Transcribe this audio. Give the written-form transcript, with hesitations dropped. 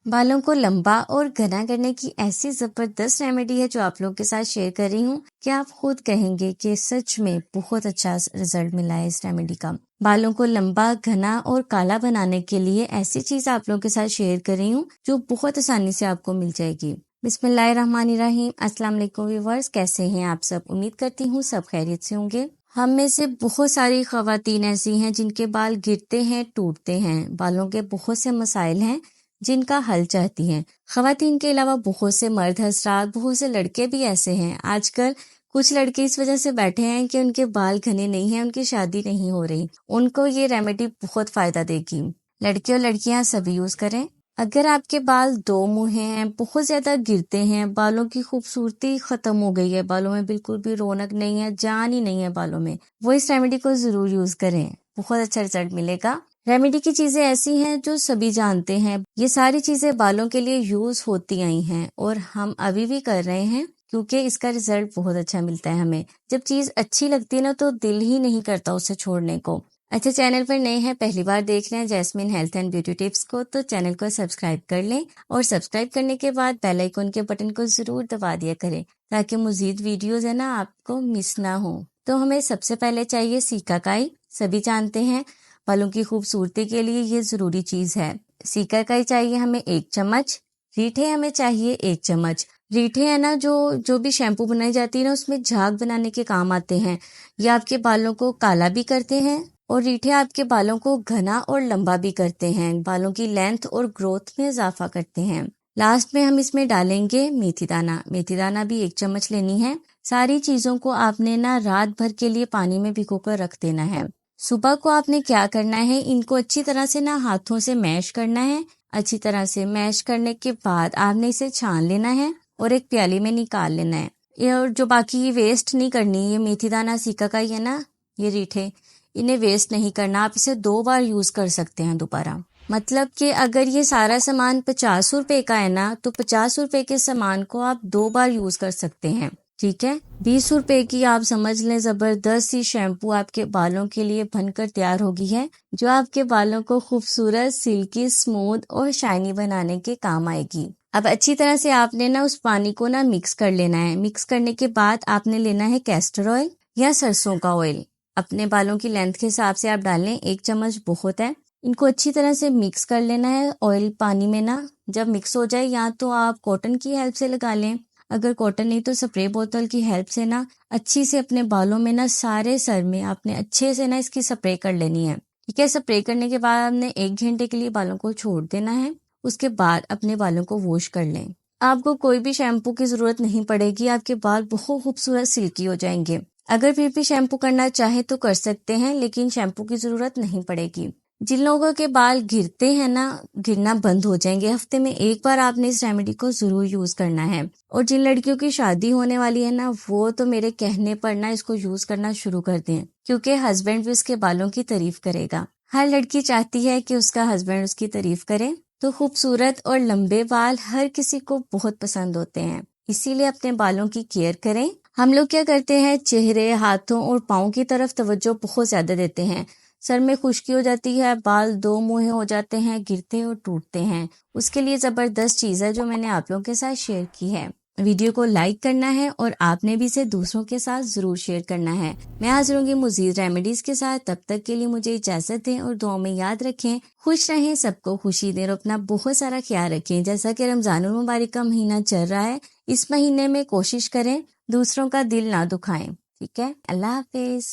बालों को लंबा और घना करने की ऐसी जबरदस्त रेमेडी है जो आप लोगों के साथ शेयर कर रही हूँ कि आप खुद कहेंगे कि सच में बहुत अच्छा रिजल्ट मिला है इस रेमेडी का। बालों को लंबा, घना और काला बनाने के लिए ऐसी चीज आप लोगों के साथ शेयर कर रही हूँ जो बहुत आसानी से आपको मिल जाएगी। बिस्मिल्लाहिर्रहमानिर्रहीम। अस्सलाम वालेकुम व्यूअर्स, कैसे हैं आप सब? उम्मीद करती हूँ सब खैरियत से होंगे। हम में से बहुत सारी खवातीन ऐसी हैं जिनके बाल गिरते हैं, टूटते हैं। बालों के बहुत से मसाइल हैं जिनका हल चाहती हैं। खवातीन के अलावा बहुत से मर्द हजरात, बहुत से लड़के भी ऐसे हैं। आजकल कुछ लड़के इस वजह से बैठे हैं कि उनके बाल घने नहीं हैं, उनकी शादी नहीं हो रही। उनको ये रेमेडी बहुत फायदा देगी। लड़के और लड़कियां सभी यूज करें। अगर आपके बाल दो मुंहे हैं, बहुत ज्यादा गिरते हैं, बालों की खूबसूरती खत्म हो गई है, बालों में बिल्कुल भी रौनक नहीं है, जान ही नहीं है बालों में, वो इस रेमेडी को जरूर यूज करें। बहुत अच्छा रिजल्ट मिलेगा। रेमेडी की चीजें ऐसी हैं जो सभी जानते हैं। ये सारी चीजें बालों के लिए यूज होती आई हैं और हम अभी भी कर रहे हैं क्योंकि इसका रिजल्ट बहुत अच्छा मिलता है हमें। जब चीज अच्छी लगती है ना तो दिल ही नहीं करता उसे छोड़ने को। अच्छा, चैनल पर नए हैं, पहली बार देख रहे हैं Jasmine health and beauty tips को, तो चैनल को सब्सक्राइब कर लें और सब्सक्राइब करने के बाद बेल आइकन के बटन को जरूर दबा दिया करें ताकि मजीद वीडियोस है ना आपको मिस ना हो। तो हमें सबसे पहले चाहिए सीकाकाई। सभी जानते हैं बालों की खूबसूरती के लिए ये जरूरी चीज है। सीकाकाई चाहिए हमें 1 चम्मच। रीठे हमें चाहिए 1 चम्मच। रीठे है ना जो भी शैम्पू बनाई जाती है ना उसमें झाग बनाने के काम आते हैं। ये आपके बालों को काला भी करते हैं और रीठे आपके बालों को घना और लंबा भी करते हैं, बालों की लेंथ और ग्रोथ में इजाफा करते हैं। लास्ट में हम इसमें डालेंगे मेथी दाना। मेथी दाना भी 1 चम्मच लेनी है। सारी चीजों को आपने ना रात भर के लिए पानी में भिगोकर रख देना है। सुबह को आपने क्या करना है, इनको अच्छी तरह से ना हाथों से मैश करना है। अच्छी तरह से मैश करने के बाद आपने इसे छान लेना है और एक प्याली में निकाल लेना है। ये और जो बाकी ये वेस्ट नहीं करनी, ये मेथी दाना सीकाकाई है ना, ये रीठे, इन्हें वेस्ट नहीं करना। आप इसे 2 बार यूज कर सकते हैं दोबारा। मतलब कि अगर ये सारा सामान 50 रुपए का है ना तो 50 रुपए के सामान को आप 2 बार यूज कर सकते हैं। ठीक है, 20 रुपए की आप समझ लें जबरदस्त सी शैम्पू आपके बालों के लिए बनकर तैयार होगी है, जो आपके बालों को खूबसूरत, सिल्की, स्मूथ और शाइनी बनाने के काम आएगी। अब अच्छी तरह से आपने ना उस पानी को ना मिक्स कर लेना है। मिक्स करने के बाद आपने लेना है कैस्टर ऑयल या सरसों का ऑयल। अपने बालों की लेंथ के हिसाब से आप डालें, 1 चम्मच बहुत है। इनको अच्छी तरह से मिक्स कर लेना है ऑयल पानी में ना। जब मिक्स हो जाए या तो आप कॉटन की हेल्प से लगा लें, अगर कॉटन नहीं तो स्प्रे बोतल की हेल्प से ना अच्छी से अपने बालों में ना सारे सर में आपने अच्छे से ना इसकी स्प्रे कर लेनी है। ठीक है, स्प्रे करने के बाद आपने 1 घंटे के लिए बालों को छोड़ देना है। उसके बाद अपने बालों को वॉश कर लें। आपको कोई भी शैम्पू की जरूरत नहीं पड़ेगी, आपके बाल बहुत खूबसूरत सिल्की हो जाएंगे। अगर फिर भी शैम्पू करना चाहे तो कर सकते हैं, लेकिन शैम्पू की जरूरत नहीं पड़ेगी। जिन लोगों के बाल गिरते हैं ना, गिरना बंद हो जाएंगे, हफ्ते में 1 बार आपने इस रेमेडी को जरूर यूज करना है। और जिन लड़कियों की शादी होने वाली है ना, वो तो मेरे कहने पर ना इसको यूज करना शुरू कर दें, क्योंकि हस्बैंड भी उसके बालों की तारीफ करेगा। हर लड़की चाहती है कि उसका हस्बैंड उसकी तारीफ करे, तो खूबसूरत और लंबे बाल हर किसी को बहुत पसंद होते हैं। इसीलिए अपने बालों की केयर करें। हम लोग क्या करते हैं, चेहरे, हाथों और पाँव की तरफ तवज्जो बहुत ज्यादा देते हैं। सर में खुश्की हो जाती है, बाल 2 मुंहे हो जाते हैं, गिरते और टूटते हैं। उसके लिए जबरदस्त चीज है जो मैंने आप लोगों के साथ शेयर की है। वीडियो को लाइक करना है और आपने भी इसे दूसरों के साथ जरूर शेयर करना है। मैं हाजिर होंगी मजीद रेमेडीज के साथ। तब तक के लिए मुझे इजाजत दें और दुआ में याद रखें, खुश रहें, सबको खुशी दें और अपना बहुत सारा ख्याल रखें। जैसा कि रमजानुल मुबारक का महीना चल रहा है, इस महीने में कोशिश करें दूसरों का दिल ना दुखाएं। ठीक है, अल्लाह हाफिज।